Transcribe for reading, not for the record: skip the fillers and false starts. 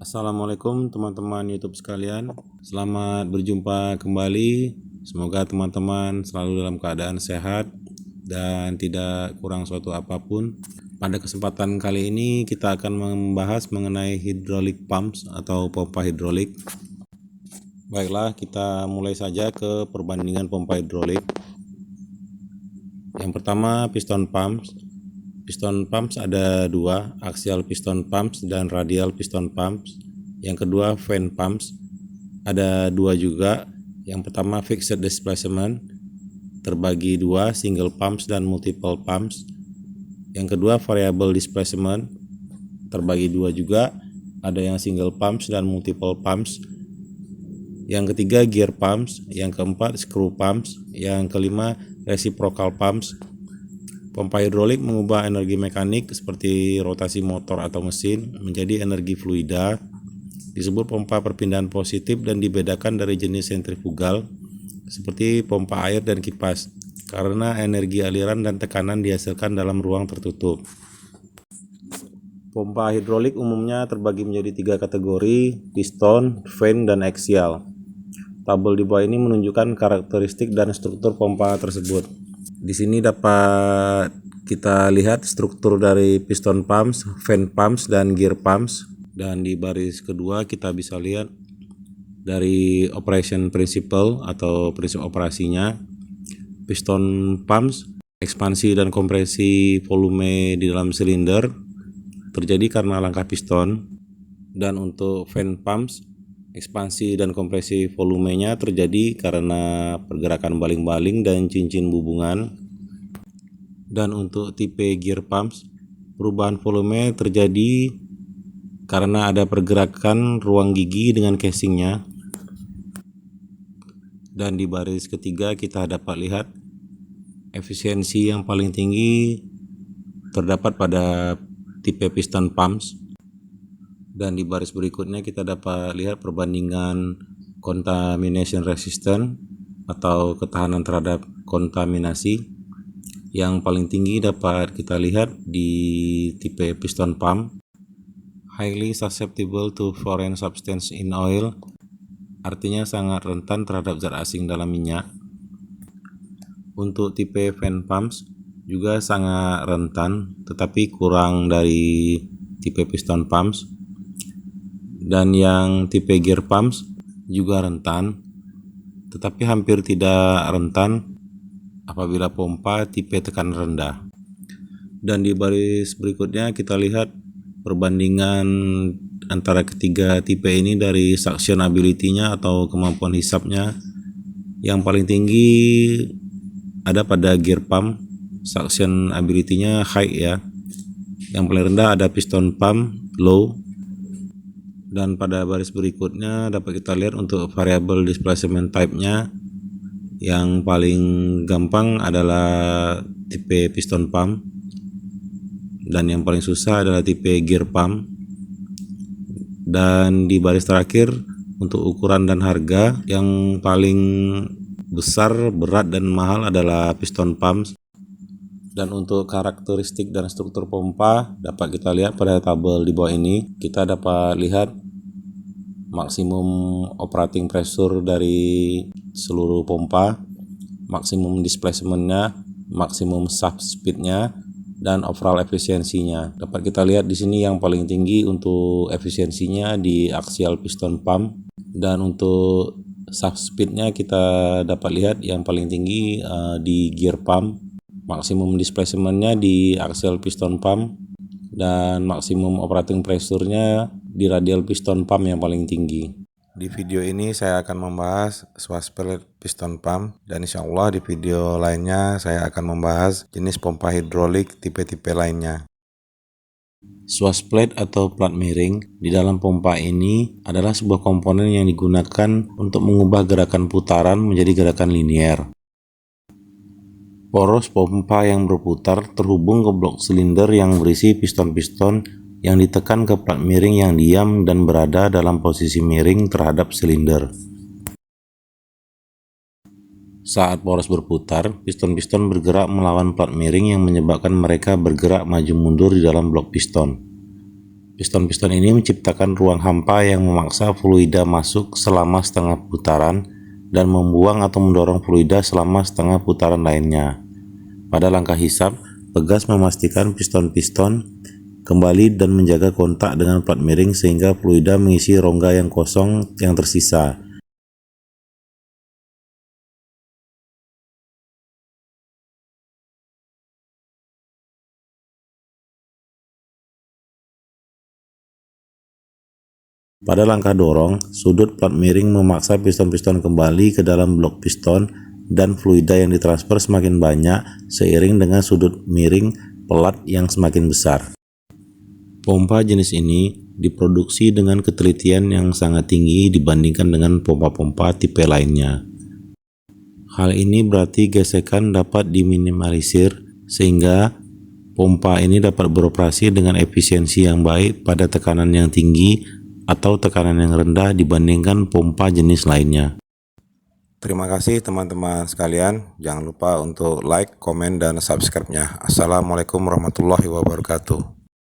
Assalamualaikum teman-teman YouTube sekalian. Selamat berjumpa kembali. Semoga teman-teman selalu dalam keadaan sehat dan tidak kurang suatu apapun. Pada kesempatan kali ini kita akan membahas mengenai hydraulic pumps atau pompa hidrolik. Baiklah, kita mulai saja ke perbandingan pompa hidrolik. Yang pertama, piston pumps. Piston pumps ada dua, axial piston pumps dan radial piston pumps. Yang kedua, fan pumps ada dua juga. Yang pertama, fixed displacement terbagi dua, single pumps dan multiple pumps. Yang kedua, variable displacement terbagi dua juga, ada yang single pumps dan multiple pumps. Yang ketiga, gear pumps. Yang keempat, screw pumps. Yang kelima, reciprocal pumps. Pompa hidrolik mengubah energi mekanik seperti rotasi motor atau mesin menjadi energi fluida. Disebut pompa perpindahan positif dan dibedakan dari jenis sentrifugal seperti pompa air dan kipas karena energi aliran dan tekanan dihasilkan dalam ruang tertutup. Pompa hidrolik umumnya terbagi menjadi tiga kategori: piston, fan, dan axial. Tabel di bawah ini menunjukkan karakteristik dan struktur pompa tersebut. Di sini dapat kita lihat struktur dari piston pumps, fan pumps, dan gear pumps. Dan di baris kedua kita bisa lihat dari operation principle atau prinsip operasinya. Piston pumps, ekspansi dan kompresi volume di dalam silinder terjadi karena langkah piston. Dan untuk fan pumps, ekspansi dan kompresi volumenya terjadi karena pergerakan baling-baling dan cincin hubungan. Dan untuk tipe gear pumps, perubahan volume terjadi karena ada pergerakan ruang gigi dengan casingnya. Dan di baris ketiga kita dapat lihat efisiensi yang paling tinggi terdapat pada tipe piston pumps. Dan di baris berikutnya kita dapat lihat perbandingan contamination resistant atau ketahanan terhadap kontaminasi. Yang paling tinggi dapat kita lihat di tipe piston pump. Highly susceptible to foreign substance in oil, artinya sangat rentan terhadap zat asing dalam minyak. Untuk tipe fan pumps juga sangat rentan, tetapi kurang dari tipe piston pumps. Dan yang tipe gear pumps juga rentan, tetapi hampir tidak rentan apabila pompa tipe tekanan rendah. Dan di baris berikutnya kita lihat perbandingan antara ketiga tipe ini dari suctionability-nya atau kemampuan hisapnya. Yang paling tinggi ada pada gear pump, suctionability-nya high ya. Yang paling rendah ada piston pump, low. Dan pada baris berikutnya dapat kita lihat untuk variable displacement type-nya. Yang paling gampang adalah tipe piston pump, dan yang paling susah adalah tipe gear pump. Dan di baris terakhir untuk ukuran dan harga, yang paling besar, berat, dan mahal adalah piston pump. Dan untuk karakteristik dan struktur pompa dapat kita lihat pada tabel di bawah ini. Kita dapat lihat maksimum operating pressure dari seluruh pompa, maksimum displacementnya, maksimum shaft speednya, dan overall efisiensinya. Dapat kita lihat di sini yang paling tinggi untuk efisiensinya di axial piston pump, dan untuk shaft speednya kita dapat lihat yang paling tinggi di gear pump, maksimum displacementnya di axial piston pump, dan maksimum operating pressure-nya di radial piston pump yang paling tinggi. Di video ini saya akan membahas swashplate piston pump, dan insya Allah di video lainnya saya akan membahas jenis pompa hidrolik tipe-tipe lainnya. Swashplate atau plat miring di dalam pompa ini adalah sebuah komponen yang digunakan untuk mengubah gerakan putaran menjadi gerakan linier. Poros pompa yang berputar terhubung ke blok silinder yang berisi piston-piston yang ditekan ke plat miring yang diam dan berada dalam posisi miring terhadap silinder. Saat poros berputar, piston-piston bergerak melawan plat miring yang menyebabkan mereka bergerak maju mundur di dalam blok piston. Piston-piston ini menciptakan ruang hampa yang memaksa fluida masuk selama setengah putaran dan membuang atau mendorong fluida selama setengah putaran lainnya. Pada langkah hisap, pegas memastikan piston-piston kembali dan menjaga kontak dengan plat miring sehingga fluida mengisi rongga yang kosong yang tersisa. Pada langkah dorong, sudut plat miring memaksa piston-piston kembali ke dalam blok piston dan fluida yang ditransfer semakin banyak seiring dengan sudut miring pelat yang semakin besar. Pompa jenis ini diproduksi dengan ketelitian yang sangat tinggi dibandingkan dengan pompa-pompa tipe lainnya. Hal ini berarti gesekan dapat diminimalisir sehingga pompa ini dapat beroperasi dengan efisiensi yang baik pada tekanan yang tinggi atau tekanan yang rendah dibandingkan pompa jenis lainnya. Terima kasih teman-teman sekalian. Jangan lupa untuk like, komen, dan subscribe-nya. Assalamualaikum warahmatullahi wabarakatuh.